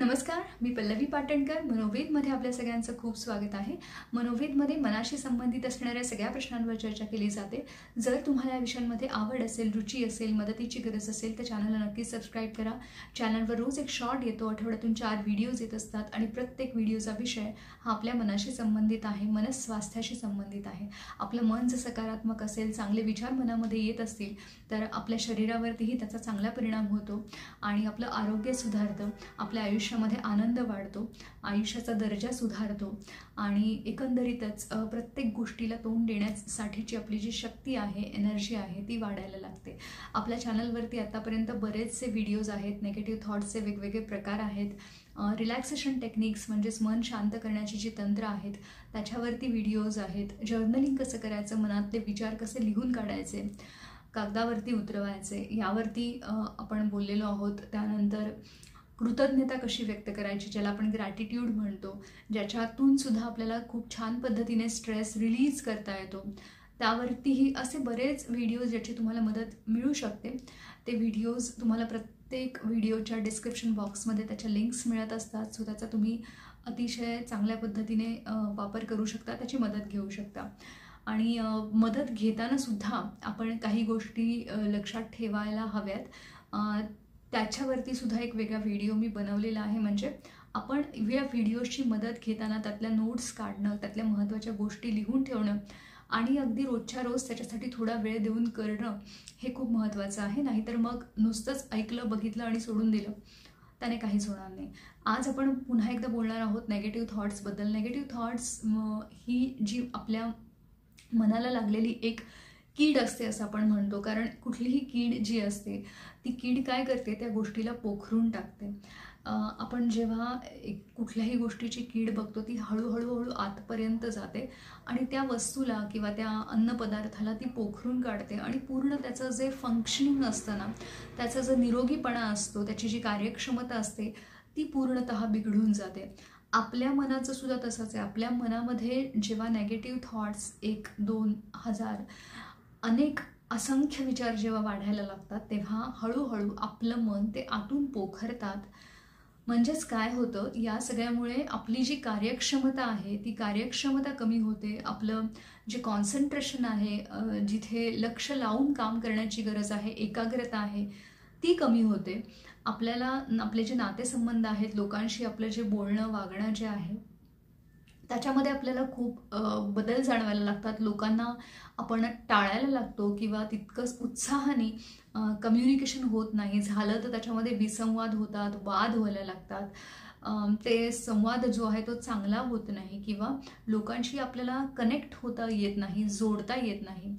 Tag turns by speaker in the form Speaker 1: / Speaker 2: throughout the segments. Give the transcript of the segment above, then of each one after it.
Speaker 1: नमस्कार, मी पल्लवी पाटणकर. मनोवेदमध्ये आपल्या सगळ्यांचं खूप स्वागत आहे. मनोवेदमध्ये मनाशी संबंधित असणाऱ्या सगळ्या प्रश्नांवर चर्चा केली जाते. जर तुम्हाला या विषयांमध्ये आवड असेल, रुची असेल, मदतीची गरज असेल तर चॅनलला नक्की सबस्क्राईब करा. चॅनलवर रोज एक शॉर्ट येतो, आठवड्यातून 4 व्हिडिओज येत असतात आणि प्रत्येक व्हिडिओचा विषय हा आपल्या मनाशी संबंधित आहे, मनस्वास्थ्याशी संबंधित आहे. आपलं मन जर सकारात्मक असेल, चांगले विचार मनामध्ये येत असतील तर आपल्या शरीरावरतीही त्याचा चांगला परिणाम होतो आणि आपलं आरोग्य सुधारतं, आपल्या आयुष्यामध्ये आनंद वाढतो, आयुष्याचा दर्जा सुधारतो आणि एकंदरीतच प्रत्येक गोष्टीला तोंड देण्यासाठीची आपली जी शक्ती आहे, एनर्जी आहे ती वाढायला लागते. आपल्या चॅनलवरती आतापर्यंत बरेचसे व्हिडिओज आहेत, नेगेटिव्ह थॉट्सचे वेगवेगळे प्रकार आहेत, रिलॅक्सेशन टेक्निक्स म्हणजेच मन शांत करण्याची जी तंत्र आहेत त्याच्यावरती व्हिडिओज आहेत, जर्नलिंग कसं करायचं, मनातले विचार कसे लिहून काढायचे, कागदावरती उतरवायचे यावरती आपण बोललेलो आहोत. त्यानंतर कृतज्ञता कशी व्यक्त करायची, ज्याला आपण ग्रॅटिट्यूड म्हणतो, ज्याच्यातून सुद्धा आपल्याला खूप छान पद्धतीने स्ट्रेस रिलीज करता येतो, त्यावरतीही असे बरेच व्हिडिओज ज्याची तुम्हाला मदत मिळू शकते. ते व्हिडिओज तुम्हाला प्रत्येक व्हिडिओच्या डिस्क्रिप्शन बॉक्समध्ये त्याच्या लिंक्स मिळत असतात. सो त्याचा तुम्ही अतिशय चांगल्या पद्धतीने वापर करू शकता, त्याची मदत घेऊ शकता. आणि मदत घेताना सुद्धा आपण काही गोष्टी लक्षात ठेवायला हव्यात. त्याच्यावरती सुद्धा एक वेगळा व्हिडिओ मी बनवलेला आहे. म्हणजे आपण या व्हिडिओची मदत घेताना त्यातल्या नोट्स काढणं, त्यातल्या महत्त्वाच्या गोष्टी लिहून ठेवणं आणि अगदी रोजच्या रोज त्याच्यासाठी थोडा वेळ देऊन करणं हे खूप महत्त्वाचं आहे. नाहीतर मग नुसतंच ऐकलं, बघितलं आणि सोडून दिलं त्याने काहीच होणार नाही. आज आपण पुन्हा एकदा बोलणार आहोत नेगेटिव्ह थॉट्सबद्दल. नेगेटिव्ह थॉट्स ही जी आपल्या मनाला लागलेली एक कीड असते असं आपण म्हणतो. कारण कुठलीही कीड जी असते ती कीड काय करते, त्या गोष्टीला पोखरून टाकते. आपण जेव्हा कुठल्याही गोष्टीची कीड बघतो ती हळूहळू आतपर्यंत जाते आणि त्या वस्तूला किंवा त्या अन्नपदार्थाला ती पोखरून काढते आणि पूर्ण त्याचं जे फंक्शनिंग असतं ना, त्याचा जो निरोगीपणा असतो, त्याची जी कार्यक्षमता असते ती पूर्णतः बिघडून जाते. आपल्या मनाचं सुद्धा तसंच आहे. आपल्या मनामध्ये जेव्हा नेगेटिव्ह थॉट्स 1, 2, 1000 अनेक असंख्य विचार जेव्हा वाढायला लागतात तेव्हा हळूहळू आपलं मन ते आतून पोखरतात. म्हणजेच काय होतं, या सगळ्यामुळे आपली जी कार्यक्षमता आहे ती कार्यक्षमता कमी होते. आपलं जे कॉन्सन्ट्रेशन आहे, जिथे लक्ष लावून काम करण्याची गरज आहे, एकाग्रता आहे ती कमी होते. आपल्याला आपले जे नातेसंबंध आहेत, लोकांशी आपलं जे बोलणं वागणं जे आहे त्याच्यामध्ये आपल्याला खूप बदल जाणवायला लागतात. लोकांना आपण टाळायला लागतो किंवा तितकंच उत्साहाने कम्युनिकेशन होत नाही. झालं तर त्याच्यामध्ये विसंवाद होतात, वाद व्हायला लागतात. ते संवाद जो आहे तो चांगला होत नाही किंवा लोकांशी आपल्याला कनेक्ट होता येत नाही, जोडता येत नाही.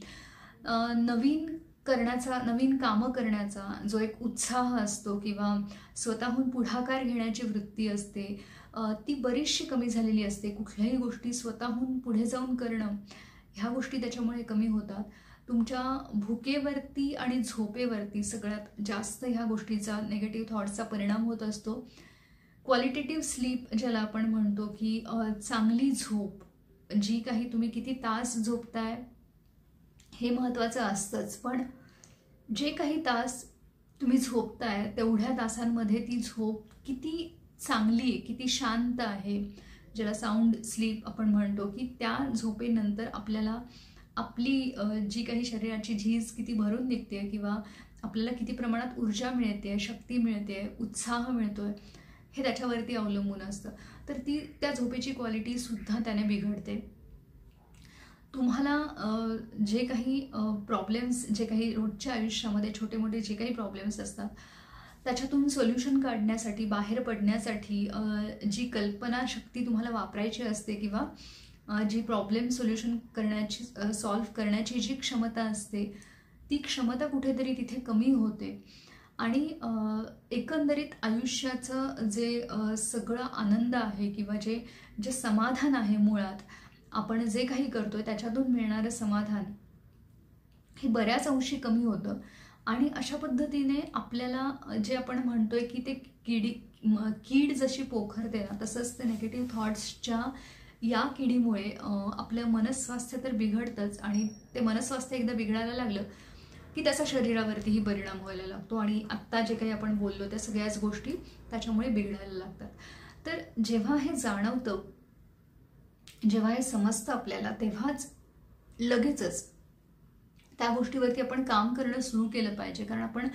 Speaker 1: नवीन कामं करण्याचा जो एक उत्साह असतो किंवा स्वतःहून पुढाकार घेण्याची वृत्ती असते ती बरीचशी कमी झालेली असते. कुठल्याही गोष्टी स्वतःहून पुढे जाऊन करणं ह्या गोष्टी त्याच्यामुळे कमी होतात. तुमच्या भुकेवरती आणि झोपेवरती सगळ्यात जास्त ह्या गोष्टीचा, नेगेटिव्ह थॉट्सचा परिणाम होत असतो. क्वालिटेटिव्ह स्लीप ज्याला आपण म्हणतो की चांगली झोप, जी काही तुम्ही किती तास झोपताय हे महत्त्वाचं असतंच, पण जे काही तास तुम्ही झोपताय तेवढ्या तासांमध्ये ती झोप किती चांगली आहे, किती शांत आहे, ज्याला साऊंड स्लीप आपण म्हणतो, की त्या झोपेनंतर आपल्याला आपली जी काही शरीराची झीज किती भरून निघते किंवा आपल्याला किती प्रमाणात ऊर्जा मिळते, शक्ती मिळते, उत्साह मिळतोय हे त्याच्यावरती अवलंबून असतं. तर त्या झोपेची क्वालिटीसुद्धा त्याने बिघडते. तुम्हाला जे काही प्रॉब्लेम्स, जे काही रोजच्या आयुष्यामध्ये छोटे मोठे जे काही प्रॉब्लेम्स असतात त्याच्यातून सोल्युशन काढण्यासाठी, बाहेर पडण्यासाठी जी कल्पनाशक्ती तुम्हाला वापरायची असते किंवा जी प्रॉब्लेम सोल्युशन करण्याची, सॉल्व्ह करण्याची जी क्षमता असते ती क्षमता कुठेतरी तिथे कमी होते आणि एकंदरीत आयुष्याचं जे सगळं आनंद आहे किंवा जे समाधान आहे, मुळात आपण जे काही करतोय त्याच्यातून मिळणारं समाधान हे बऱ्याच अंशी कमी होतं. आणि अशा पद्धतीने आपल्याला जे आपण म्हणतोय की ते कीड जशी पोखरते ना, तसंच ते नेगेटिव्ह थॉट्सच्या या किडीमुळे आपलं मनस्वास्थ्य तर बिघडतंच आणि ते मनस्वास्थ्य एकदा बिघडायला लागलं की त्याचा शरीरावरतीही परिणाम व्हायला लागतो आणि आत्ता जे काही आपण बोललो त्या सगळ्याच गोष्टी त्याच्यामुळे बिघडायला लागतात. तर जेव्हा हे जाणवतं, जेव्हा हे समजतं आपल्याला, तेव्हाच लगेचच त्या गोष्टीवरती आपण काम करणं सुरू केलं पाहिजे. कारण आपण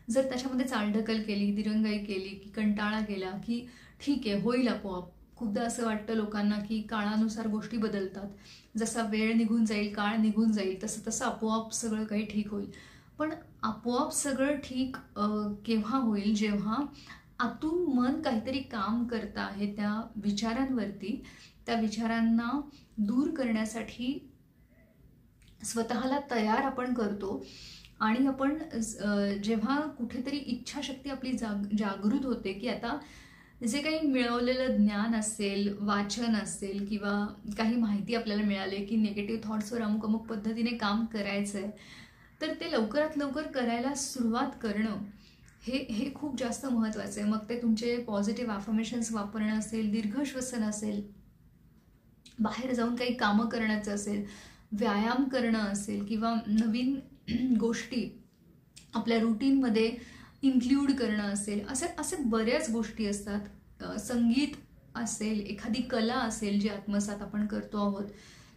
Speaker 1: जर त्याच्यामध्ये चालढकल केली, दिरंगाई केली, की कंटाळा केला, की ठीक आहे होईल आपोआप. खूपदा असं वाटतं लोकांना की काळानुसार गोष्टी बदलतात, जसा वेळ निघून जाईल, काळ निघून जाईल, तसं तसं आपोआप सगळं काही ठीक होईल. पण आपोआप सगळं ठीक केव्हा होईल, जेव्हा आतून मन काहीतरी काम करतं आहे त्या विचारांवरती, त्या विचारांना दूर करण्यासाठी स्वतःला तयार आपण करतो आणि आपण जेव्हा कुठेतरी इच्छाशक्ती आपली जागृत होते की आता जे काही मिळवलेलं ज्ञान असेल, वाचन असेल किंवा काही माहिती आपल्याला मिळाली की निगेटिव्ह थॉट्सवर अमुक अमुक पद्धतीने काम करायचं आहे, तर ते लवकरात लवकर करायला सुरुवात करणं हे खूप जास्त महत्त्वाचं आहे. मग ते तुमचे पॉझिटिव्ह अफर्मेशन्स वापरणं असेल, दीर्घ श्वसन असेल, बाहेर जाऊन काही कामं करण्याचं असेल, व्यायाम करणं असेल किंवा नवीन गोष्टी आपल्या रुटीनमध्ये इन्क्ल्यूड करणं असेल, असे बऱ्याच गोष्टी असतात. संगीत असेल, एखादी कला असेल जी आत्मसात आपण करतो आहोत,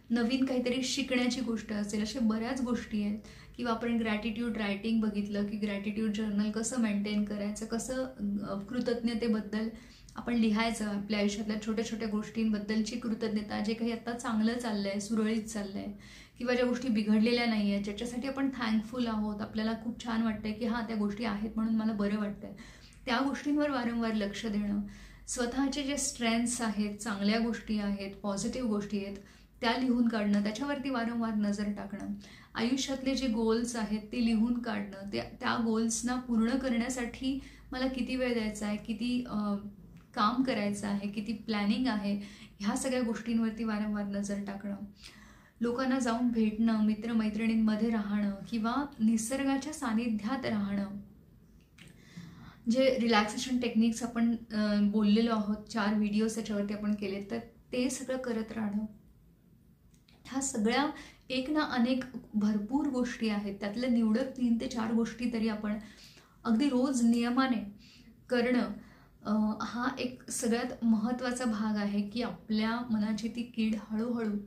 Speaker 1: नवीन काहीतरी शिकण्याची गोष्ट असेल, अशा बऱ्याच गोष्टी आहेत. किंवा आपण ग्रॅटिट्यूड रायटिंग बघितलं की ग्रॅटिट्यूड जर्नल कसं मेंटेन करायचं, कसं कृतज्ञतेबद्दल आपण लिहायचं, आपल्या आयुष्यातल्या छोट्या छोट्या गोष्टींबद्दलची कृतज्ञता, जे काही आता चांगलं चाललं आहे, सुरळीत चाललं आहे किंवा ज्या गोष्टी बिघडलेल्या नाही आहेत, ज्याच्यासाठी आपण थँकफुल आहोत, आपल्याला खूप छान वाटतंय की हां त्या गोष्टी आहेत म्हणून मला बरं वाटतंय, त्या गोष्टींवर वारंवार लक्ष देणं. स्वतःचे जे स्ट्रेंथ्स आहेत, चांगल्या गोष्टी आहेत, पॉझिटिव्ह गोष्टी आहेत, त्या लिहून काढणं, त्याच्यावरती वारंवार नजर टाकणं. आयुष्यातले जे गोल्स आहेत ते लिहून काढणं, त्या गोल्सना पूर्ण करण्यासाठी मला किती वेळ द्यायचा आहे, किती काम करायचं आहे, किती प्लॅनिंग आहे, ह्या सगळ्या गोष्टींवरती वारंवार नजर टाकणं. लोकांना जाऊन भेटणं, मित्रमैत्रिणींमध्ये राहणं किंवा निसर्गाच्या सानिध्यात राहणं. जे रिलॅक्सेशन टेक्निक्स आपण बोललेलो आहोत, 4 व्हिडिओज त्याच्यावरती आपण केले, तर ते सगळं करत राहणं. ह्या सगळ्या एक ना अनेक भरपूर गोष्टी आहेत, त्यातल्या निवडक 3 ते 4 गोष्टी तरी आपण अगदी रोज नियमाने करणं हा एक सगळ्यात महत्त्वाचा भाग आहे की आपल्या मनाची ती कीड हळूहळू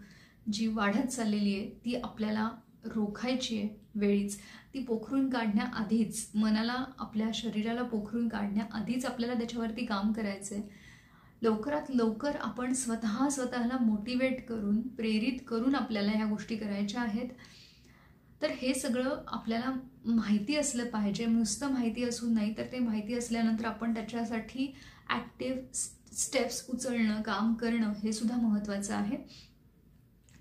Speaker 1: जी वाढत चाललेली आहे ती आपल्याला रोखायची आहे वेळीच. ती पोखरून काढण्याआधीच, मनाला आपल्या शरीराला पोखरून काढण्याआधीच आपल्याला त्याच्यावरती काम करायचं आहे. लवकरात लवकर आपण स्वतःला मोटिवेट करून, प्रेरित करून आपल्याला ह्या गोष्टी करायच्या आहेत. तर हे सगळं आपल्याला माहिती असलं पाहिजे. नुसतं माहिती असून नाही, तर ते माहिती असल्यानंतर आपण त्याच्यासाठी ॲक्टिव्ह स्टेप्स उचलणं, काम करणं हे सुद्धा महत्त्वाचं आहे.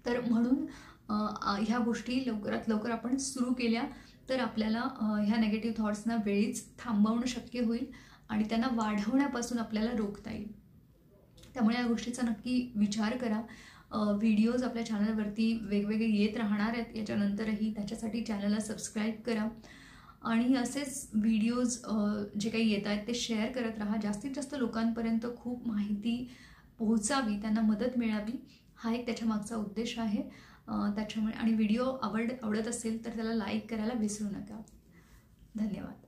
Speaker 1: तर म्हणून ह्या गोष्टी लवकरात लवकर आपण सुरू केल्या तर आपल्याला ह्या नेगेटिव्ह थॉट्सना वेळीच थांबवणं शक्य होईल आणि त्यांना वाढवण्यापासून आपल्याला रोखता येईल. त्यामुळे या गोष्टीचा नक्की विचार करा. व्हिडिओज आपल्या चॅनलवरती वेगवेगळे येत राहणार आहेत याच्यानंतरही, त्याच्यासाठी चॅनलला सबस्क्राईब करा आणि असेच व्हिडिओज जे काही येत आहेत ते शेअर करत राहा. जास्तीत जास्त लोकांपर्यंत खूप माहिती पोहोचावी, त्यांना मदत मिळावी, हा एक त्याच्या मागचा उद्देश आहे. त्याच्यामुळे आणि व्हिडिओ आवडत असेल तर त्याला लाईक करायला विसरू नका. धन्यवाद.